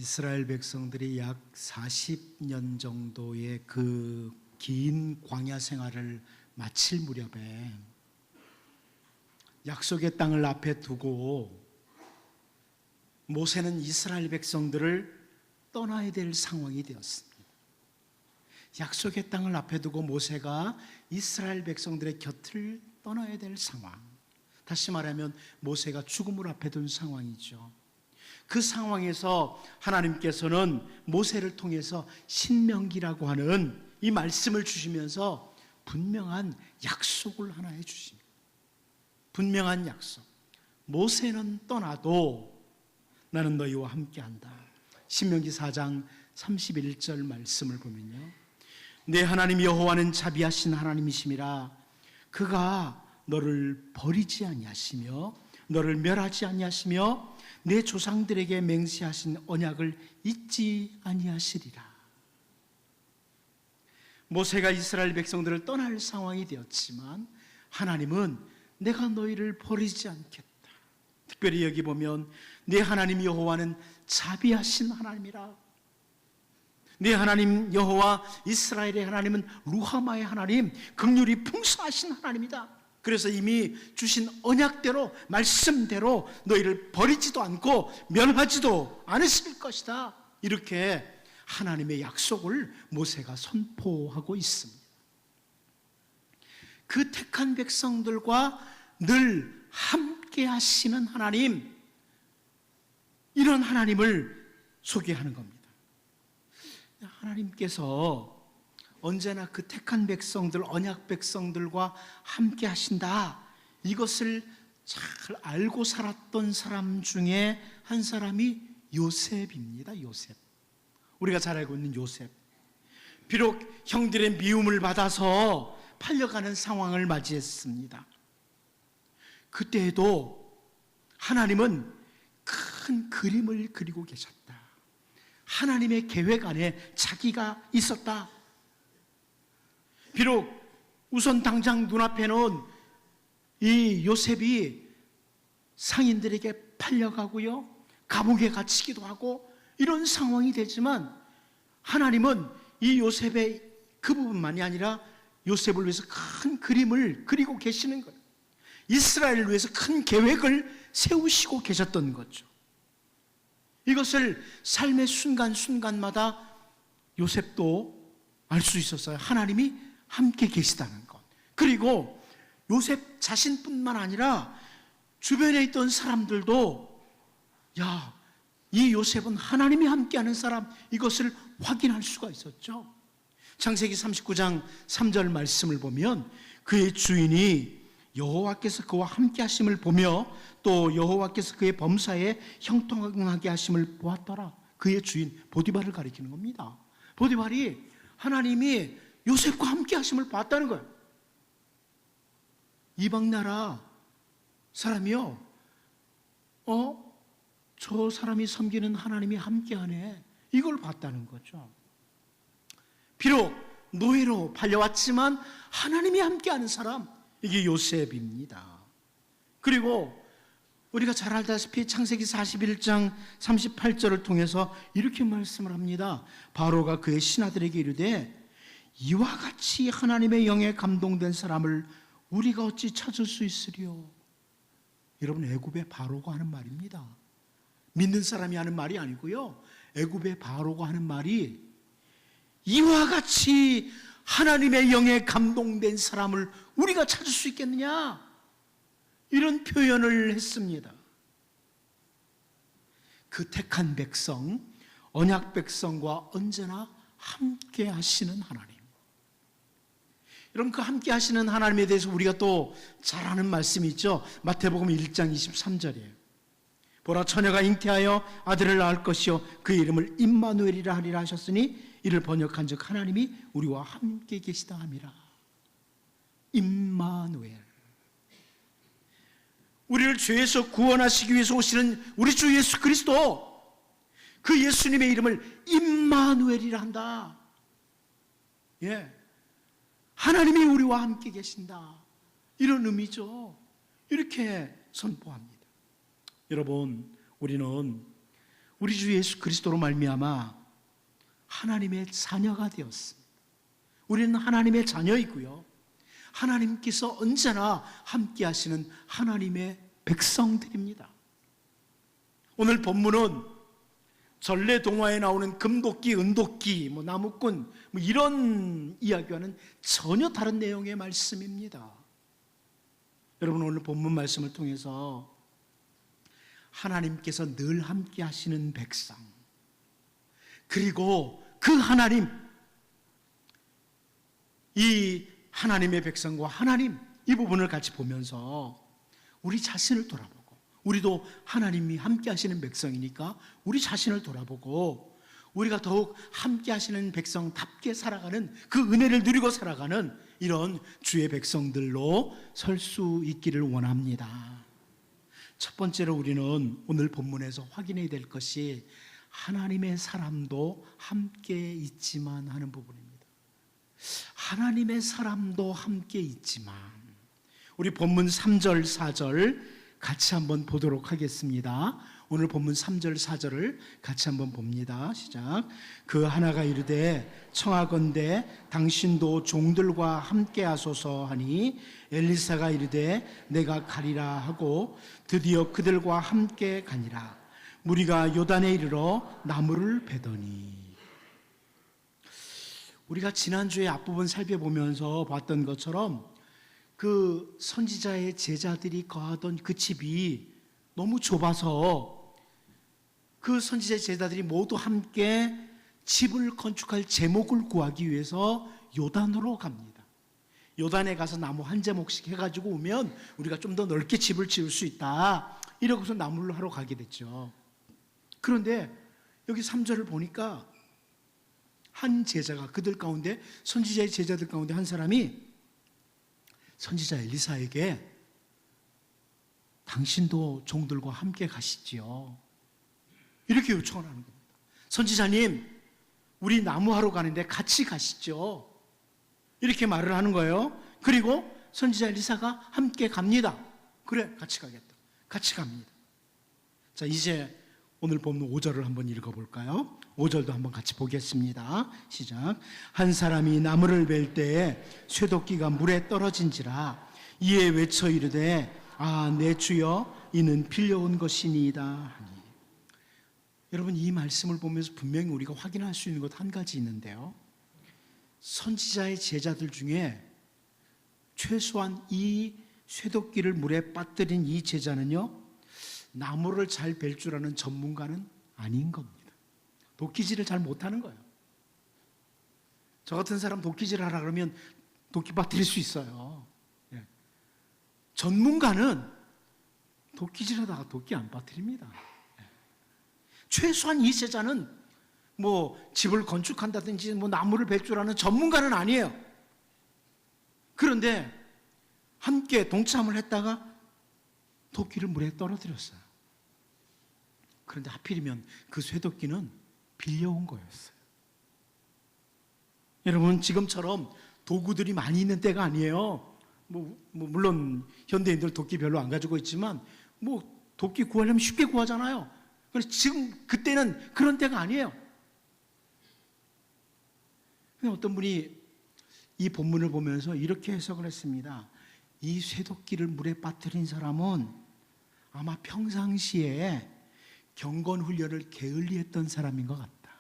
이스라엘 백성들이 약 40년 정도의 그 긴 광야 생활을 마칠 무렵에 약속의 땅을 앞에 두고 모세는 이스라엘 백성들을 떠나야 될 상황이 되었습니다. 약속의 땅을 앞에 두고 모세가 이스라엘 백성들의 곁을 떠나야 될 상황, 다시 말하면 모세가 죽음을 앞에 둔 상황이죠. 그 상황에서 하나님께서는 모세를 통해서 신명기라고 하는 이 말씀을 주시면서 분명한 약속을 하나 해주십니다. 분명한 약속. 모세는 떠나도 나는 너희와 함께한다. 신명기 4장 31절 말씀을 보면요, 내 하나님 여호와는 자비하신 하나님이심이라. 그가 너를 버리지 아니하시며 너를 멸하지 아니하시며 내 조상들에게 맹세하신 언약을 잊지 아니하시리라. 모세가 이스라엘 백성들을 떠날 상황이 되었지만 하나님은 내가 너희를 버리지 않겠다. 특별히 여기 보면 내 하나님 여호와는 자비하신 하나님이라. 내 하나님 여호와 이스라엘의 하나님은 루하마의 하나님, 긍휼이 풍성하신 하나님이다. 그래서 이미 주신 언약대로, 말씀대로 너희를 버리지도 않고 멸하지도 않으실 것이다. 이렇게 하나님의 약속을 모세가 선포하고 있습니다. 그 택한 백성들과 늘 함께 하시는 하나님, 이런 하나님을 소개하는 겁니다. 하나님께서 언제나 그 택한 백성들, 언약 백성들과 함께 하신다, 이것을 잘 알고 살았던 사람 중에 한 사람이 요셉입니다. 요셉. 우리가 잘 알고 있는 요셉. 비록 형들의 미움을 받아서 팔려가는 상황을 맞이했습니다. 그때에도 하나님은 큰 그림을 그리고 계셨다. 하나님의 계획 안에 자기가 있었다. 비록 우선 당장 눈앞에는 이 요셉이 상인들에게 팔려가고요, 감옥에 갇히기도 하고 이런 상황이 되지만 하나님은 이 요셉의 그 부분만이 아니라 요셉을 위해서 큰 그림을 그리고 계시는 거예요. 이스라엘을 위해서 큰 계획을 세우시고 계셨던 거죠. 이것을 삶의 순간순간마다 요셉도 알 수 있었어요. 하나님이 함께 계시다는 것. 그리고 요셉 자신뿐만 아니라 주변에 있던 사람들도 야, 이 요셉은 하나님이 함께하는 사람, 이것을 확인할 수가 있었죠. 창세기 39장 3절 말씀을 보면 그의 주인이 여호와께서 그와 함께 하심을 보며 또 여호와께서 그의 범사에 형통하게 하심을 보았더라. 그의 주인 보디발을 가리키는 겁니다. 보디발이 하나님이 요셉과 함께 하심을 봤다는 거예요. 이방 나라 사람이요, 저 사람이 섬기는 하나님이 함께하네, 이걸 봤다는 거죠. 비록 노예로 팔려왔지만 하나님이 함께하는 사람, 이게 요셉입니다. 그리고 우리가 잘 알다시피 창세기 41장 38절을 통해서 이렇게 말씀을 합니다. 바로가 그의 신하들에게 이르되 이와 같이 하나님의 영에 감동된 사람을 우리가 어찌 찾을 수 있으리요. 여러분, 애굽의 바로가 하는 말입니다. 믿는 사람이 하는 말이 아니고요, 애굽의 바로가 하는 말이 이와 같이 하나님의 영에 감동된 사람을 우리가 찾을 수 있겠느냐, 이런 표현을 했습니다. 그 택한 백성, 언약 백성과 언제나 함께 하시는 하나님. 여러분, 그 함께 하시는 하나님에 대해서 우리가 또 잘 아는 말씀이 있죠. 마태복음 1장 23절이에요. 보라, 처녀가 잉태하여 아들을 낳을 것이요 그 이름을 임마누엘이라 하리라 하셨으니 이를 번역한즉 하나님이 우리와 함께 계시다 함이라. 임마누엘. 우리를 죄에서 구원하시기 위해서 오시는 우리 주 예수 그리스도, 그 예수님의 이름을 임마누엘이라 한다. 예, 하나님이 우리와 함께 계신다, 이런 의미죠. 이렇게 선포합니다. 여러분, 우리는 우리 주 예수 그리스도로 말미암아 하나님의 자녀가 되었습니다. 우리는 하나님의 자녀이고요, 하나님께서 언제나 함께 하시는 하나님의 백성들입니다. 오늘 본문은 전래 동화에 나오는 금도끼, 은도끼, 나무꾼 이런 이야기와는 전혀 다른 내용의 말씀입니다. 여러분, 오늘 본문 말씀을 통해서 하나님께서 늘 함께 하시는 백성, 그리고 그 하나님, 이 하나님의 백성과 하나님, 이 부분을 같이 보면서 우리 자신을 돌아보고, 우리도 하나님이 함께 하시는 백성이니까 우리 자신을 돌아보고 우리가 더욱 함께 하시는 백성답게 살아가는, 그 은혜를 누리고 살아가는 이런 주의 백성들로 설 수 있기를 원합니다. 첫 번째로 우리는 오늘 본문에서 확인해야 될 것이 하나님의 사람도 함께 있지만 하는 부분입니다. 하나님의 사람도 함께 있지만, 우리 본문 3절 4절 같이 한번 보도록 하겠습니다. 오늘 본문 3절 4절을 같이 한번 봅니다. 시작. 그 하나가 이르되 청하건대 당신도 종들과 함께 하소서 하니 엘리사가 이르되 내가 가리라 하고 드디어 그들과 함께 가니라. 무리가 요단에 이르러 나무를 베더니. 우리가 지난주에 앞부분 살펴보면서 봤던 것처럼 그 선지자의 제자들이 거하던 그 집이 너무 좁아서 그 선지자의 제자들이 모두 함께 집을 건축할 제목을 구하기 위해서 요단으로 갑니다. 요단에 가서 나무 한 제목씩 해가지고 오면 우리가 좀 더 넓게 집을 지을 수 있다, 이러고서 나무를 하러 가게 됐죠. 그런데 여기 3절을 보니까 한 제자가, 그들 가운데, 선지자의 제자들 가운데 한 사람이 선지자 엘리사에게 당신도 종들과 함께 가시지요, 이렇게 요청을 하는 겁니다. 선지자님, 우리 나무하러 가는데 같이 가시죠, 이렇게 말을 하는 거예요. 그리고 선지자 엘리사가 함께 갑니다. 그래, 같이 가겠다. 같이 갑니다. 자, 이제 오늘 본문 5절을 한번 읽어볼까요? 5절도 한번 같이 보겠습니다. 시작. 한 사람이 나무를 벨 때에 쇠도끼가 물에 떨어진지라. 이에 외쳐 이르되 아, 내 주여, 이는 빌려온 것이니이다 하니. 여러분, 이 말씀을 보면서 분명히 우리가 확인할 수 있는 것 한 가지 있는데요, 선지자의 제자들 중에 최소한 이 쇠도끼를 물에 빠뜨린 이 제자는요, 나무를 잘 벨 줄 아는 전문가는 아닌 겁니다. 도끼질을 잘 못하는 거예요. 저 같은 사람 도끼질 하라 그러면 도끼 빠뜨릴 수 있어요. 예. 전문가는 도끼질 하다가 도끼 안 빠뜨립니다. 예. 최소한 이 제자는 집을 건축한다든지 나무를 벨 줄 아는 전문가는 아니에요. 그런데 함께 동참을 했다가 도끼를 물에 떨어뜨렸어요. 그런데 하필이면 그 쇠도끼는 빌려온 거였어요. 여러분, 지금처럼 도구들이 많이 있는 때가 아니에요. 물론 현대인들 도끼 별로 안 가지고 있지만 도끼 구하려면 쉽게 구하잖아요. 그래서 지금 그때는 그런 때가 아니에요. 어떤 분이 이 본문을 보면서 이렇게 해석을 했습니다. 이 쇠도끼를 물에 빠뜨린 사람은 아마 평상시에 경건 훈련을 게을리했던 사람인 것 같다.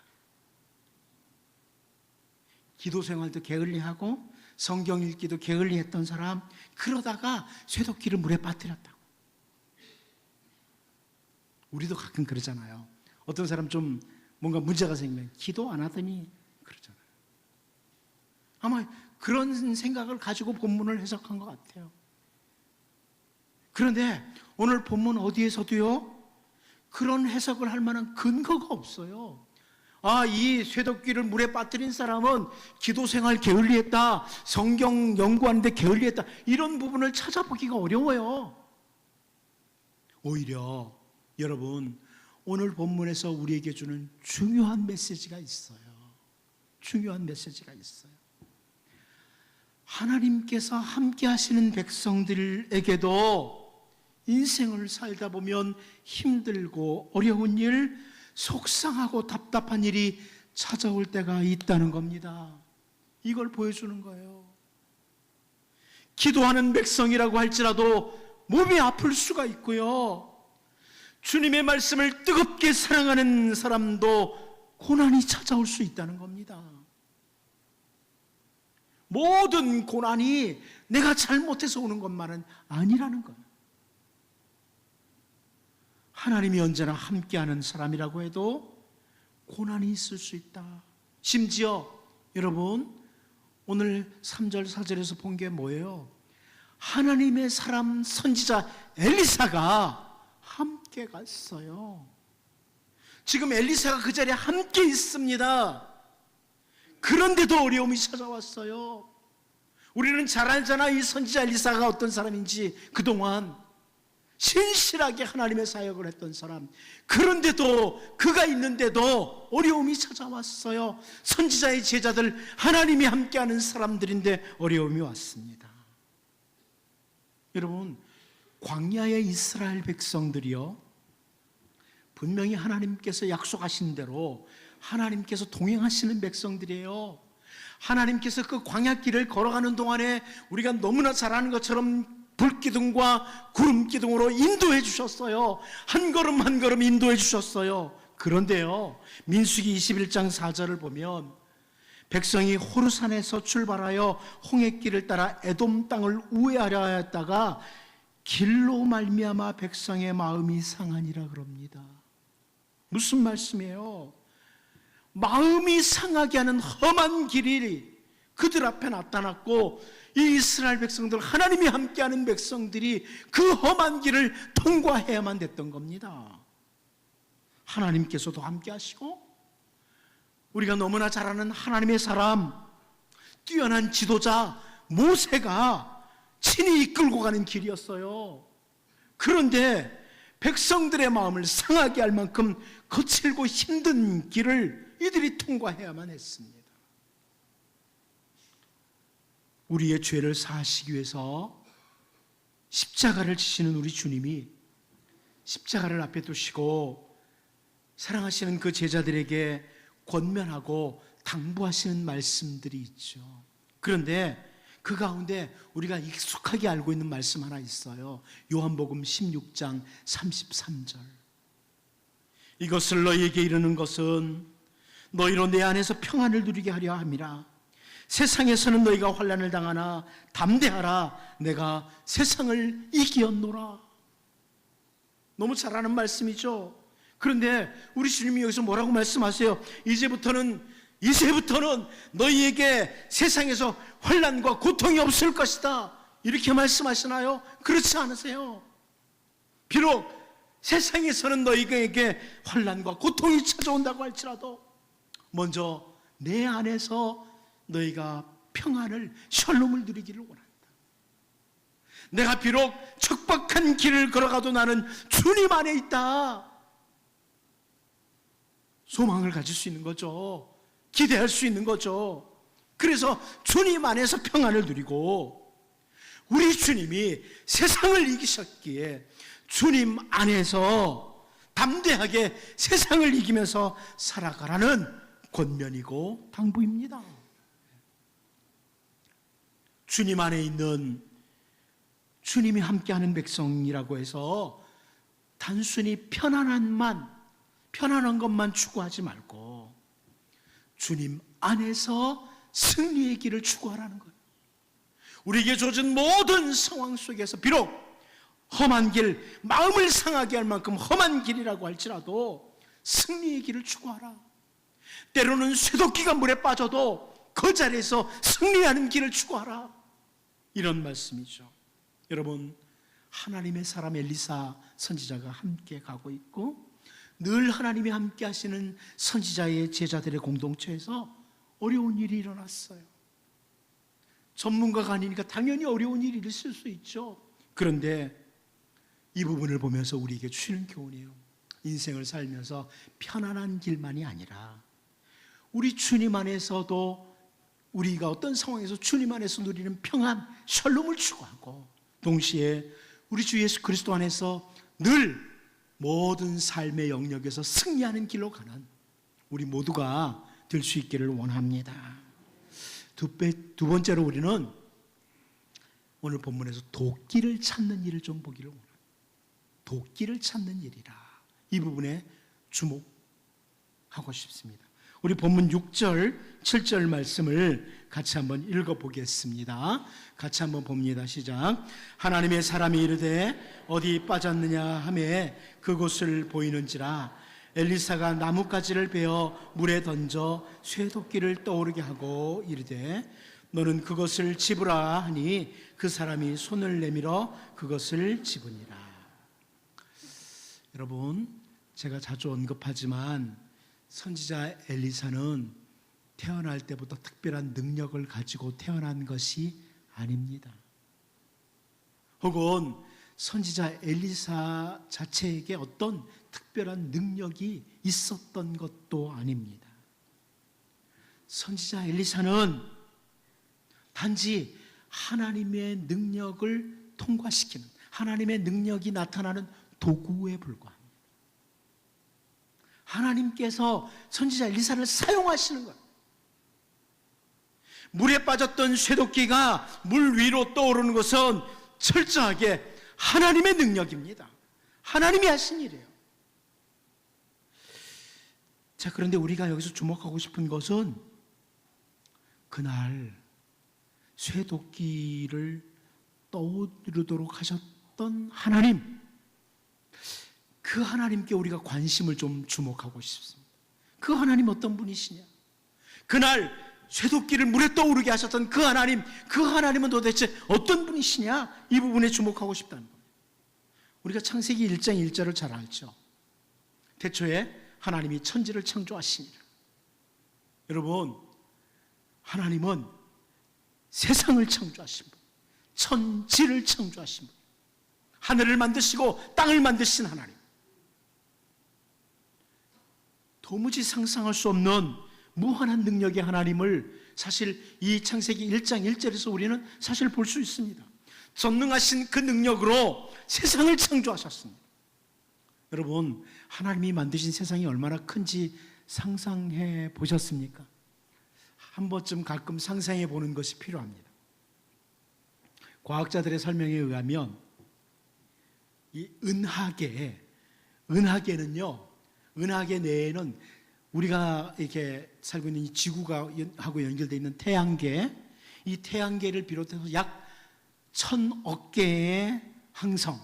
기도 생활도 게을리하고 성경 읽기도 게을리했던 사람, 그러다가 쇠도끼를 물에 빠뜨렸다고. 우리도 가끔 그러잖아요. 어떤 사람 좀 뭔가 문제가 생기면 기도 안 하더니 그러잖아요. 아마 그런 생각을 가지고 본문을 해석한 것 같아요. 그런데 오늘 본문 어디에서도요, 그런 해석을 할 만한 근거가 없어요. 아, 이 쇠도끼를 물에 빠뜨린 사람은 기도 생활 게을리했다, 성경 연구하는데 게을리했다, 이런 부분을 찾아보기가 어려워요. 오히려 여러분, 오늘 본문에서 우리에게 주는 중요한 메시지가 있어요. 중요한 메시지가 있어요. 하나님께서 함께 하시는 백성들에게도 인생을 살다 보면 힘들고 어려운 일, 속상하고 답답한 일이 찾아올 때가 있다는 겁니다. 이걸 보여주는 거예요. 기도하는 백성이라고 할지라도 몸이 아플 수가 있고요. 주님의 말씀을 뜨겁게 사랑하는 사람도 고난이 찾아올 수 있다는 겁니다. 모든 고난이 내가 잘못해서 오는 것만은 아니라는 거예요. 하나님이 언제나 함께하는 사람이라고 해도 고난이 있을 수 있다. 심지어 여러분, 오늘 3절 4절에서 본 게 뭐예요? 하나님의 사람 선지자 엘리사가 함께 갔어요. 지금 엘리사가 그 자리에 함께 있습니다. 그런데도 어려움이 찾아왔어요. 우리는 잘 알잖아, 이 선지자 엘리사가 어떤 사람인지. 그동안 신실하게 하나님의 사역을 했던 사람. 그런데도, 그가 있는데도 어려움이 찾아왔어요. 선지자의 제자들, 하나님이 함께하는 사람들인데 어려움이 왔습니다. 여러분, 광야의 이스라엘 백성들이요, 분명히 하나님께서 약속하신 대로 하나님께서 동행하시는 백성들이에요. 하나님께서 그 광야길을 걸어가는 동안에 우리가 너무나 잘 아는 것처럼 불기둥과 구름기둥으로 인도해 주셨어요. 한 걸음 한 걸음 인도해 주셨어요. 그런데요, 민수기 21장 4절을 보면 백성이 호르산에서 출발하여 홍해길을 따라 에돔 땅을 우회하려 하였다가 길로 말미암아 백성의 마음이 상하니라 그럽니다. 무슨 말씀이에요? 마음이 상하게 하는 험한 길이 그들 앞에 나타났고, 이 이스라엘 백성들, 하나님이 함께하는 백성들이 그 험한 길을 통과해야만 됐던 겁니다. 하나님께서도 함께하시고, 우리가 너무나 잘 아는 하나님의 사람, 뛰어난 지도자 모세가 친히 이끌고 가는 길이었어요. 그런데 백성들의 마음을 상하게 할 만큼 거칠고 힘든 길을 이들이 통과해야만 했습니다. 우리의 죄를 사하시기 위해서 십자가를 지시는 우리 주님이 십자가를 앞에 두시고 사랑하시는 그 제자들에게 권면하고 당부하시는 말씀들이 있죠. 그런데 그 가운데 우리가 익숙하게 알고 있는 말씀 하나 있어요. 요한복음 16장 33절. 이것을 너희에게 이르는 것은 너희로 내 안에서 평안을 누리게 하려 함이라. 세상에서는 너희가 환난을 당하나 담대하라, 내가 세상을 이기었노라. 너무 잘 아는 말씀이죠. 그런데 우리 주님이 여기서 뭐라고 말씀하세요? 이제부터는 너희에게 세상에서 환난과 고통이 없을 것이다, 이렇게 말씀하시나요? 그렇지 않으세요? 비록 세상에서는 너희에게 환난과 고통이 찾아온다고 할지라도 먼저 내 안에서 너희가 평안을, 샬롬을 누리기를 원한다. 내가 비록 척박한 길을 걸어가도 나는 주님 안에 있다. 소망을 가질 수 있는 거죠. 기대할 수 있는 거죠. 그래서 주님 안에서 평안을 누리고, 우리 주님이 세상을 이기셨기에 주님 안에서 담대하게 세상을 이기면서 살아가라는 권면이고 당부입니다. 주님 안에 있는, 주님이 함께하는 백성이라고 해서 단순히 편안한 것만 추구하지 말고 주님 안에서 승리의 길을 추구하라는 거예요. 우리에게 주어진 모든 상황 속에서 비록 험한 길, 마음을 상하게 할 만큼 험한 길이라고 할지라도 승리의 길을 추구하라. 때로는 쇠도끼가 물에 빠져도 그 자리에서 승리하는 길을 추구하라, 이런 말씀이죠. 여러분, 하나님의 사람 엘리사 선지자가 함께 가고 있고, 늘 하나님이 함께 하시는 선지자의 제자들의 공동체에서 어려운 일이 일어났어요. 전문가가 아니니까 당연히 어려운 일이 있을 수 있죠. 그런데 이 부분을 보면서 우리에게 주시는 교훈이에요. 인생을 살면서 편안한 길만이 아니라 우리 주님 안에서도 우리가 어떤 상황에서 주님 안에서 누리는 평안, 샬롬을 추구하고, 동시에 우리 주 예수 그리스도 안에서 늘 모든 삶의 영역에서 승리하는 길로 가는 우리 모두가 될 수 있기를 원합니다. 두 번째로 우리는 오늘 본문에서 도끼를 찾는 일을 좀 보기를 원합니다. 도끼를 찾는 일이라, 이 부분에 주목하고 싶습니다. 우리 본문 6절, 7절 말씀을 같이 한번 읽어보겠습니다. 같이 한번 봅니다. 시작. 하나님의 사람이 이르되 어디 빠졌느냐 하매 그곳을 보이는지라. 엘리사가 나뭇가지를 베어 물에 던져 쇠도끼를 떠오르게 하고 이르되 너는 그것을 집으라 하니 그 사람이 손을 내밀어 그것을 집으니라. 여러분, 제가 자주 언급하지만 선지자 엘리사는 태어날 때부터 특별한 능력을 가지고 태어난 것이 아닙니다. 혹은 선지자 엘리사 자체에게 어떤 특별한 능력이 있었던 것도 아닙니다. 선지자 엘리사는 단지 하나님의 능력을 통과시키는, 하나님의 능력이 나타나는 도구에 불과합니다. 하나님께서 선지자 엘리사를 사용하시는 거예요. 물에 빠졌던 쇠도끼가 물 위로 떠오르는 것은 철저하게 하나님의 능력입니다. 하나님이 하신 일이에요. 자, 그런데 우리가 여기서 주목하고 싶은 것은 그날 쇠도끼를 떠오르도록 하셨던 하나님, 그 하나님께 우리가 관심을 좀 주목하고 싶습니다. 그 하나님 어떤 분이시냐? 그날 쇠도끼를 물에 떠오르게 하셨던 그 하나님은 도대체 어떤 분이시냐? 이 부분에 주목하고 싶다는 거예요. 우리가 창세기 1장 1절을 잘 알죠. 태초에 하나님이 천지를 창조하시니라. 여러분, 하나님은 세상을 창조하신 분, 천지를 창조하신 분, 하늘을 만드시고 땅을 만드신 하나님, 도무지 상상할 수 없는 무한한 능력의 하나님을 사실 이 창세기 1장 1절에서 우리는 사실 볼 수 있습니다. 전능하신 그 능력으로 세상을 창조하셨습니다. 여러분, 하나님이 만드신 세상이 얼마나 큰지 상상해 보셨습니까? 한 번쯤 가끔 상상해 보는 것이 필요합니다. 과학자들의 설명에 의하면 이 은하계는요, 은하계 내에는 우리가 이렇게 살고 있는 이 지구가 하고 연결되어 있는 태양계, 이 태양계를 비롯해서 약 1000억 개의 항성,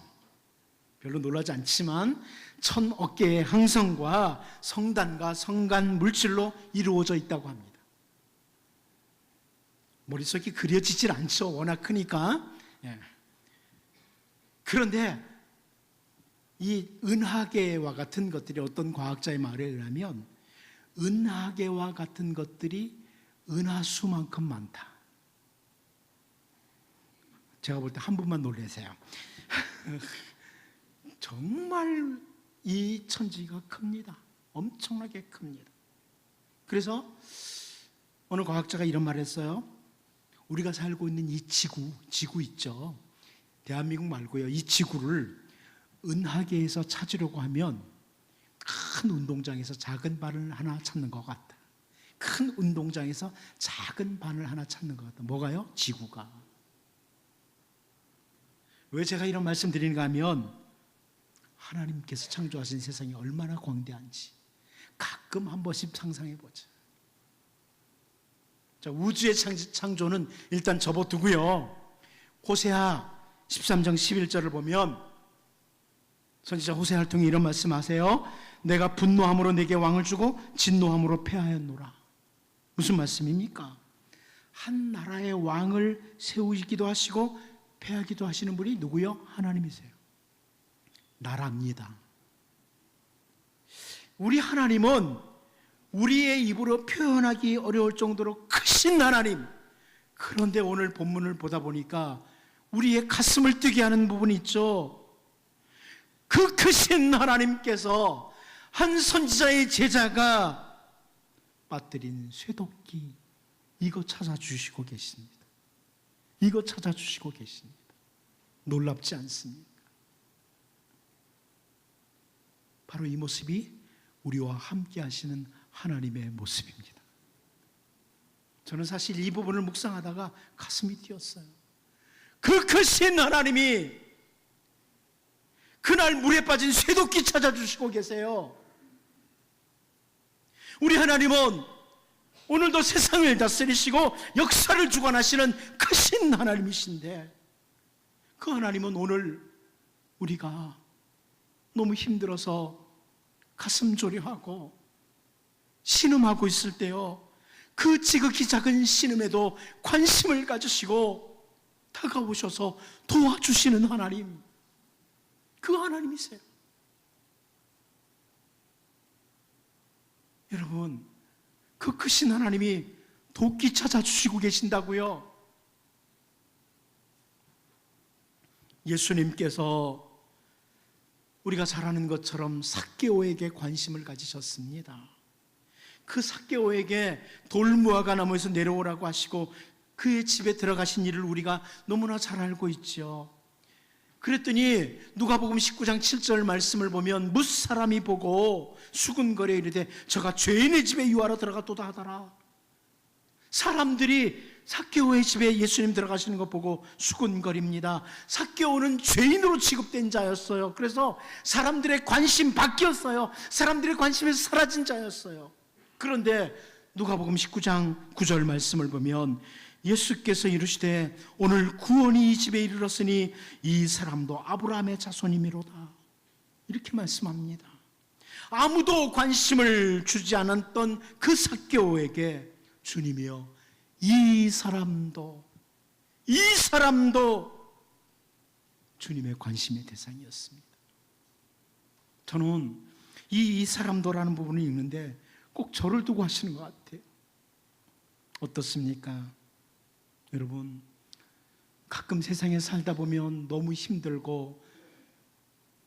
별로 놀라지 않지만 1000억 개의 항성과 성단과 성간 물질로 이루어져 있다고 합니다. 머릿속이 그려지질 않죠. 워낙 크니까. 그런데 이 은하계와 같은 것들이 어떤 과학자의 말에 의하면 은하계와 같은 것들이 은하수만큼 많다. 제가 볼 때 한 분만 놀라세요. 정말 이 천지가 큽니다. 엄청나게 큽니다. 그래서 어느 과학자가 이런 말을 했어요. 우리가 살고 있는 이 지구 있죠. 대한민국 말고요. 이 지구를 은하계에서 찾으려고 하면 큰 운동장에서 작은 바늘 하나 찾는 것 같다. 큰 운동장에서 작은 바늘 하나 찾는 것 같다. 뭐가요? 지구가. 왜 제가 이런 말씀 드리는가 하면 하나님께서 창조하신 세상이 얼마나 광대한지 가끔 한 번씩 상상해 보자. 자, 우주의 창조는 일단 접어두고요. 호세아 13장 11절을 보면 선지자 호세아를 통해 이런 말씀하세요. 내가 분노함으로 내게 왕을 주고 진노함으로 패하였노라. 무슨 말씀입니까? 한 나라의 왕을 세우기도 하시고 패하기도 하시는 분이 누구요? 하나님이세요. 나라입니다. 우리 하나님은 우리의 입으로 표현하기 어려울 정도로 크신 하나님. 그런데 오늘 본문을 보다 보니까 우리의 가슴을 뛰게 하는 부분이 있죠. 그 크신 하나님께서 한 선지자의 제자가 빠뜨린 쇠도끼, 이거 찾아주시고 계십니다. 이거 찾아주시고 계십니다. 놀랍지 않습니까? 바로 이 모습이 우리와 함께 하시는 하나님의 모습입니다. 저는 사실 이 부분을 묵상하다가 가슴이 뛰었어요. 그 크신 하나님이 그날 물에 빠진 쇠도끼 찾아주시고 계세요. 우리 하나님은 오늘도 세상을 다스리시고 역사를 주관하시는 크신 하나님이신데, 그 하나님은 오늘 우리가 너무 힘들어서 가슴 졸여하고 신음하고 있을 때요, 그 지극히 작은 신음에도 관심을 가지시고 다가오셔서 도와주시는 하나님, 그 하나님이세요. 여러분, 그 크신 하나님이 도끼 찾아주시고 계신다고요. 예수님께서 우리가 잘 아는 것처럼 삭개오에게 관심을 가지셨습니다. 그 삭개오에게 돌무화과 나무에서 내려오라고 하시고 그의 집에 들어가신 일을 우리가 너무나 잘 알고 있죠. 그랬더니 누가복음 19장 7절 말씀을 보면 무사람이 보고 수군거려 이르되 저가 죄인의 집에 유하러 들어갔도다 하더라. 사람들이 삭개오의 집에 예수님 들어가시는 것 보고 수군거립니다. 삭개오는 죄인으로 취급된 자였어요. 그래서 사람들의 관심 바뀌었어요. 사람들의 관심에서 사라진 자였어요. 그런데 누가복음 19장 9절 말씀을 보면 예수께서 이르시되 오늘 구원이 이 집에 이르렀으니 이 사람도 아브라함의 자손이미로다, 이렇게 말씀합니다. 아무도 관심을 주지 않았던 그 삭개오에게 주님이여 이 사람도 주님의 관심의 대상이었습니다. 저는 이 사람도라는 부분을 읽는데 꼭 저를 두고 하시는 것 같아요. 어떻습니까? 여러분, 가끔 세상에 살다 보면 너무 힘들고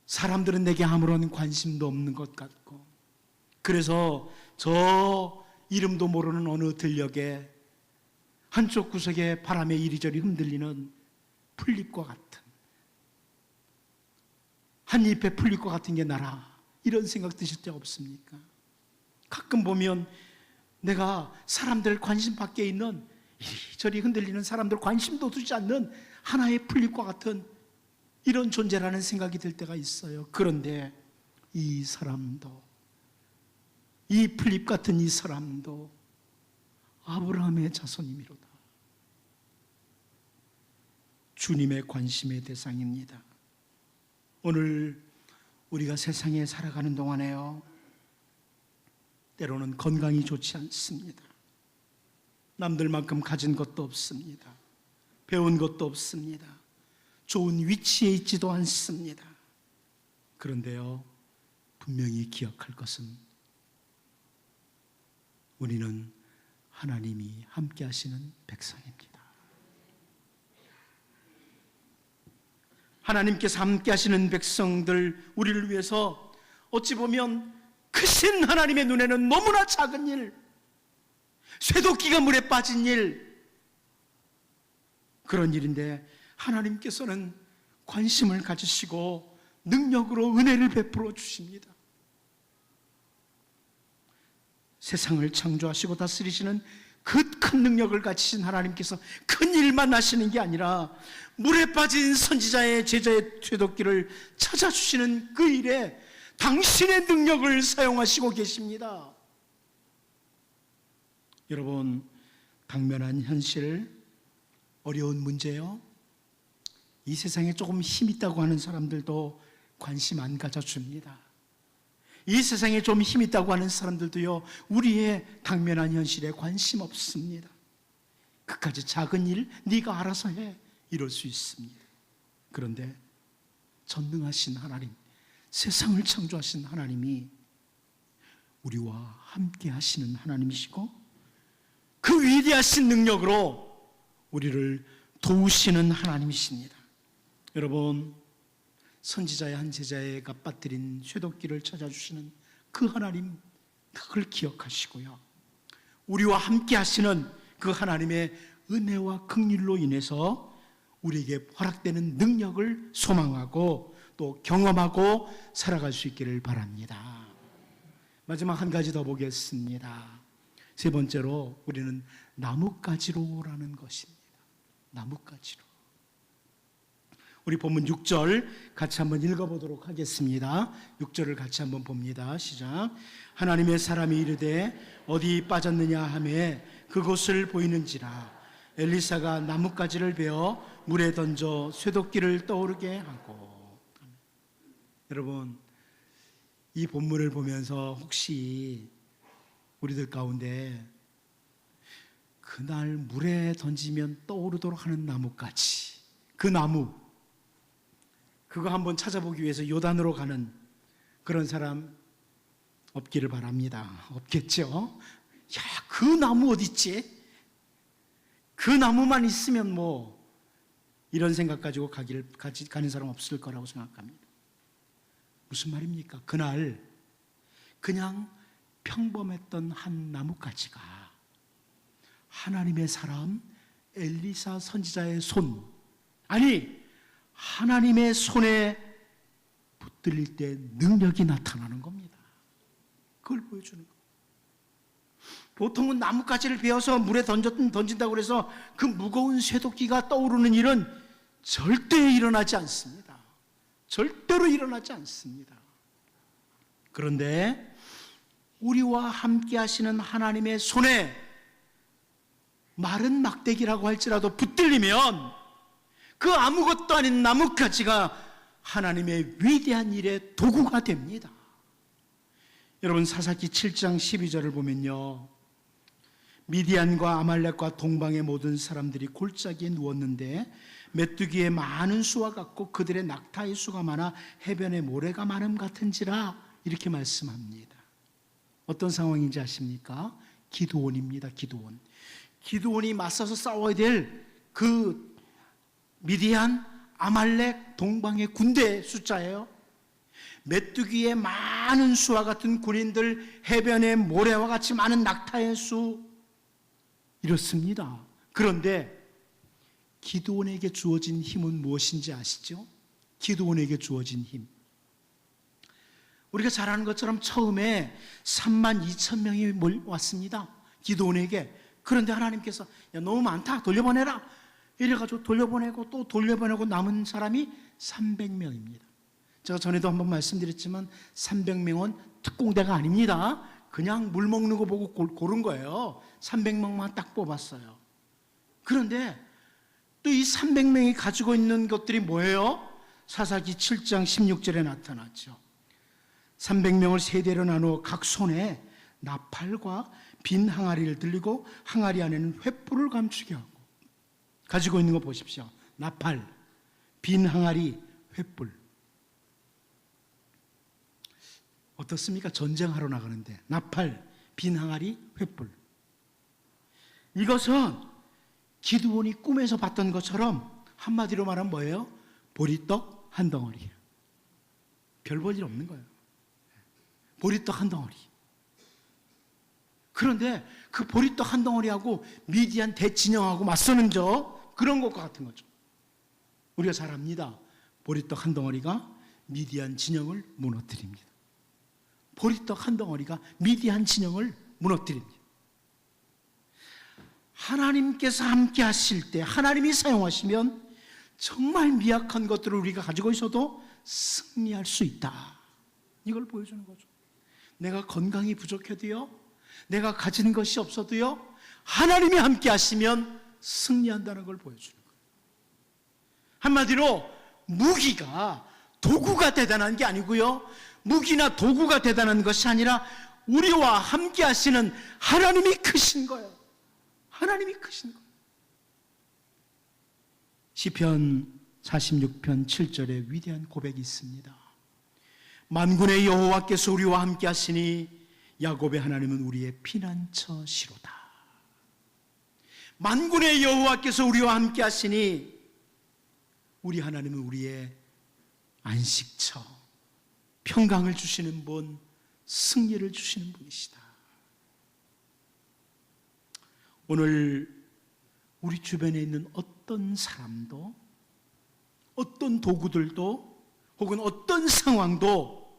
사람들은 내게 아무런 관심도 없는 것 같고, 그래서 저 이름도 모르는 어느 들녘에 한쪽 구석에 바람에 이리저리 흔들리는 풀잎과 같은, 한 잎에 풀잎과 같은 게 나라, 이런 생각 드실 때 없습니까? 가끔 보면 내가 사람들 관심 밖에 있는 이리저리 흔들리는 사람들 관심도 두지 않는 하나의 풀잎과 같은 이런 존재라는 생각이 들 때가 있어요. 그런데 이 사람도, 이 풀잎 같은 이 사람도 아브라함의 자손이미로다. 주님의 관심의 대상입니다. 오늘 우리가 세상에 살아가는 동안에요, 때로는 건강이 좋지 않습니다. 남들만큼 가진 것도 없습니다. 배운 것도 없습니다. 좋은 위치에 있지도 않습니다. 그런데요, 분명히 기억할 것은 우리는 하나님이 함께 하시는 백성입니다. 하나님께서 함께 하시는 백성들, 우리를 위해서 어찌 보면 크신 하나님의 눈에는 너무나 작은 일, 쇠도끼가 물에 빠진 일, 그런 일인데 하나님께서는 관심을 가지시고 능력으로 은혜를 베풀어 주십니다. 세상을 창조하시고 다스리시는 그 큰 능력을 가지신 하나님께서 큰 일만 하시는 게 아니라 물에 빠진 선지자의 제자의 쇠도끼를 찾아주시는 그 일에 당신의 능력을 사용하시고 계십니다. 여러분, 당면한 현실, 어려운 문제요, 이 세상에 조금 힘 있다고 하는 사람들도 관심 안 가져줍니다. 이 세상에 좀 힘 있다고 하는 사람들도요, 우리의 당면한 현실에 관심 없습니다. 그까지 작은 일 네가 알아서 해, 이럴 수 있습니다. 그런데 전능하신 하나님, 세상을 창조하신 하나님이 우리와 함께 하시는 하나님이시고 그 위대하신 능력으로 우리를 도우시는 하나님이십니다. 여러분, 선지자의 한 제자가 빠뜨린 쇠도끼를 찾아주시는 그 하나님, 그걸 기억하시고요, 우리와 함께 하시는 그 하나님의 은혜와 긍휼로 인해서 우리에게 허락되는 능력을 소망하고 또 경험하고 살아갈 수 있기를 바랍니다. 마지막 한 가지 더 보겠습니다. 세 번째로 우리는 나뭇가지로라는 것입니다. 나뭇가지로. 우리 본문 6절 같이 한번 읽어보도록 하겠습니다. 6절을 같이 한번 봅니다. 시작. 하나님의 사람이 이르되 어디 빠졌느냐 하매 그곳을 보이는지라 엘리사가 나뭇가지를 베어 물에 던져 쇠도끼를 떠오르게 하고. 여러분, 이 본문을 보면서 혹시 우리들 가운데 그날 물에 던지면 떠오르도록 하는 나뭇가지, 그 나무, 그거 한번 찾아보기 위해서 요단으로 가는 그런 사람 없기를 바랍니다. 없겠죠? 야, 그 나무 어디 있지? 그 나무만 있으면 뭐 이런 생각 가지고 가는 사람 없을 거라고 생각합니다. 무슨 말입니까? 그날 그냥 평범했던 한 나뭇가지가 하나님의 사람 엘리사 선지자의 손, 아니 하나님의 손에 붙들릴 때 능력이 나타나는 겁니다. 그걸 보여주는 거예요. 보통은 나뭇가지를 베어서 물에 던진다고 해서 그 무거운 쇠도끼가 떠오르는 일은 절대 일어나지 않습니다. 절대로 일어나지 않습니다. 그런데 우리와 함께 하시는 하나님의 손에 마른 막대기라고 할지라도 붙들리면 그 아무것도 아닌 나뭇가지가 하나님의 위대한 일의 도구가 됩니다. 여러분, 사사기 7장 12절을 보면요, 미디안과 아말렉과 동방의 모든 사람들이 골짜기에 누웠는데 메뚜기의 많은 수와 같고 그들의 낙타의 수가 많아 해변의 모래가 많음 같은지라, 이렇게 말씀합니다. 어떤 상황인지 아십니까? 기드온입니다. 기드온이 맞서서 싸워야 될 그 미디안, 아말렉, 동방의 군대 숫자예요. 메뚜기의 많은 수와 같은 군인들, 해변의 모래와 같이 많은 낙타의 수, 이렇습니다. 그런데 기드온에게 주어진 힘은 무엇인지 아시죠? 기드온에게 주어진 힘, 우리가 잘 아는 것처럼 처음에 32,000명이 왔습니다. 기드온에게. 그런데 하나님께서 야, 너무 많다, 돌려보내라, 이래가지고 돌려보내고 또 돌려보내고 남은 사람이 300명입니다. 제가 전에도 한번 말씀드렸지만 300명은 특공대가 아닙니다. 그냥 물 먹는 거 보고 고른 거예요. 300명만 딱 뽑았어요. 그런데 또 이 300명이 가지고 있는 것들이 뭐예요? 사사기 7장 16절에 나타났죠. 300명을 세 대로 나누어 각 손에 나팔과 빈 항아리를 들리고 항아리 안에는 횃불을 감추게 하고. 가지고 있는 거 보십시오. 나팔, 빈 항아리, 횃불. 어떻습니까? 전쟁하러 나가는데 나팔, 빈 항아리, 횃불. 이것은 기드온이 꿈에서 봤던 것처럼 한마디로 말하면 뭐예요? 보리떡 한 덩어리. 별 볼 일 없는 거예요. 보리떡 한 덩어리. 그런데 그 보리떡 한 덩어리하고 미디안 대진영하고 맞서는 그런 것과 같은 거죠. 우리가 잘 압니다. 보리떡 한 덩어리가 미디안 진영을 무너뜨립니다. 보리떡 한 덩어리가 미디안 진영을 무너뜨립니다. 하나님께서 함께 하실 때, 하나님이 사용하시면 정말 미약한 것들을 우리가 가지고 있어도 승리할 수 있다. 이걸 보여주는 거죠. 내가 건강이 부족해도요, 내가 가진 것이 없어도요, 하나님이 함께 하시면 승리한다는 걸 보여주는 거예요. 한마디로 무기가 도구가 대단한 게 아니고요, 무기나 도구가 대단한 것이 아니라 우리와 함께 하시는 하나님이 크신 거예요. 하나님이 크신 거예요. 시편 46편 7절에 위대한 고백이 있습니다. 만군의 여호와께서 우리와 함께 하시니 야곱의 하나님은 우리의 피난처시로다. 만군의 여호와께서 우리와 함께 하시니 우리 하나님은 우리의 안식처, 평강을 주시는 분, 승리를 주시는 분이시다. 오늘 우리 주변에 있는 어떤 사람도, 어떤 도구들도, 혹은 어떤 상황도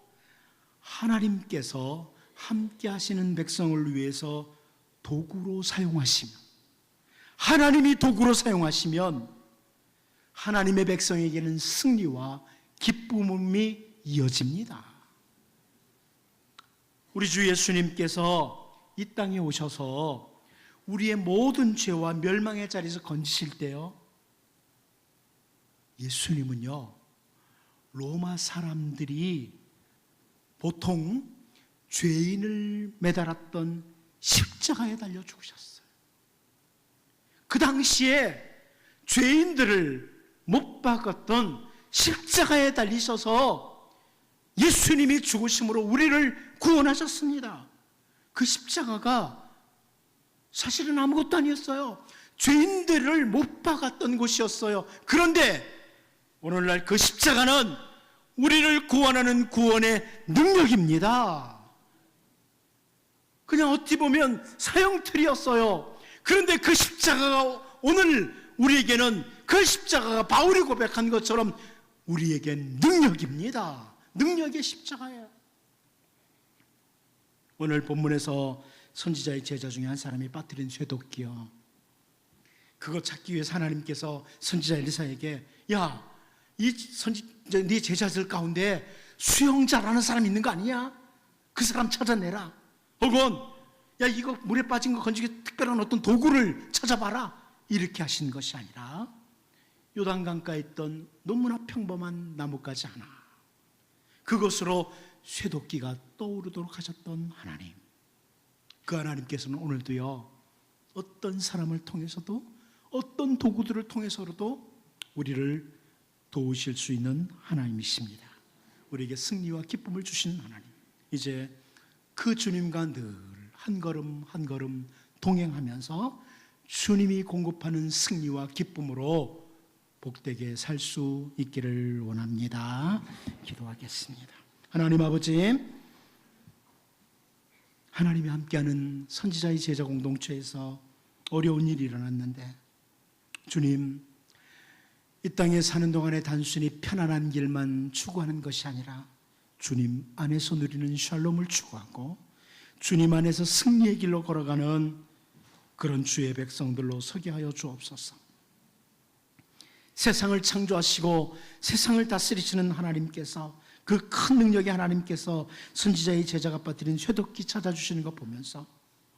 하나님께서 함께 하시는 백성을 위해서 도구로 사용하시면, 하나님이 도구로 사용하시면 하나님의 백성에게는 승리와 기쁨이 이어집니다. 우리 주 예수님께서 이 땅에 오셔서 우리의 모든 죄와 멸망의 자리에서 건지실 때요, 예수님은요, 로마 사람들이 보통 죄인을 매달았던 십자가에 달려 죽으셨어요. 그 당시에 죄인들을 못 박았던 십자가에 달리셔서 예수님이 죽으심으로 우리를 구원하셨습니다. 그 십자가가 사실은 아무것도 아니었어요. 죄인들을 못 박았던 곳이었어요. 그런데 오늘날 그 십자가는 우리를 구원하는 구원의 능력입니다. 그냥 어찌 보면 사형틀이었어요. 그런데 그 십자가가 오늘 우리에게는, 그 십자가가 바울이 고백한 것처럼 우리에겐 능력입니다. 능력의 십자가예요. 오늘 본문에서 선지자의 제자 중에 한 사람이 빠뜨린 쇠도끼요, 그거 찾기 위해서 하나님께서 선지자 엘리사에게, 야, 네 제자들 가운데 수영 잘하는 사람 있는 거 아니냐? 그 사람 찾아내라. 혹은 야, 이거 물에 빠진 거 건지기 특별한 어떤 도구를 찾아봐라. 이렇게 하신 것이 아니라 요단강가에 있던 너무나 평범한 나뭇가지 하나, 그것으로 쇠도끼가 떠오르도록 하셨던 하나님, 그 하나님께서는 오늘도요, 어떤 사람을 통해서도, 어떤 도구들을 통해서라도 우리를 도우실 수 있는 하나님이십니다. 우리에게 승리와 기쁨을 주시는 하나님, 이제 그 주님과 늘 한 걸음 한 걸음 동행하면서 주님이 공급하는 승리와 기쁨으로 복되게 살 수 있기를 원합니다. 기도하겠습니다. 하나님 아버지, 하나님이 함께하는 선지자의 제자 공동체에서 어려운 일이 일어났는데, 주님, 이 땅에 사는 동안에 단순히 편안한 길만 추구하는 것이 아니라 주님 안에서 누리는 샬롬을 추구하고 주님 안에서 승리의 길로 걸어가는 그런 주의 백성들로 서게 하여 주옵소서. 세상을 창조하시고 세상을 다스리시는 하나님께서, 그 큰 능력의 하나님께서 선지자의 제자가 빠뜨린 쇠도끼 찾아주시는 것 보면서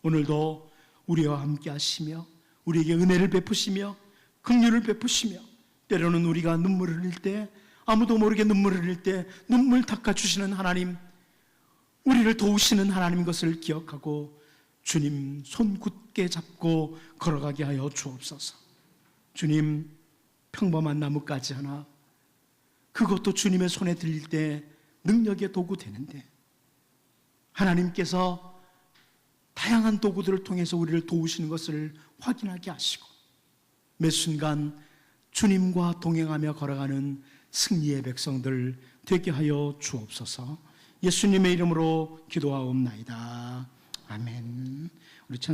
오늘도 우리와 함께 하시며 우리에게 은혜를 베푸시며 긍휼을 베푸시며, 때로는 우리가 눈물을 흘릴 때, 아무도 모르게 눈물을 흘릴 때 눈물 닦아주시는 하나님, 우리를 도우시는 하나님 것을 기억하고 주님 손 굳게 잡고 걸어가게 하여 주옵소서. 주님, 평범한 나뭇가지 하나, 그것도 주님의 손에 들릴 때 능력의 도구 되는데, 하나님께서 다양한 도구들을 통해서 우리를 도우시는 것을 확인하게 하시고 매 순간 주님과 동행하며 걸어가는 승리의 백성들 되게 하여 주옵소서. 예수님의 이름으로 기도하옵나이다. 아멘.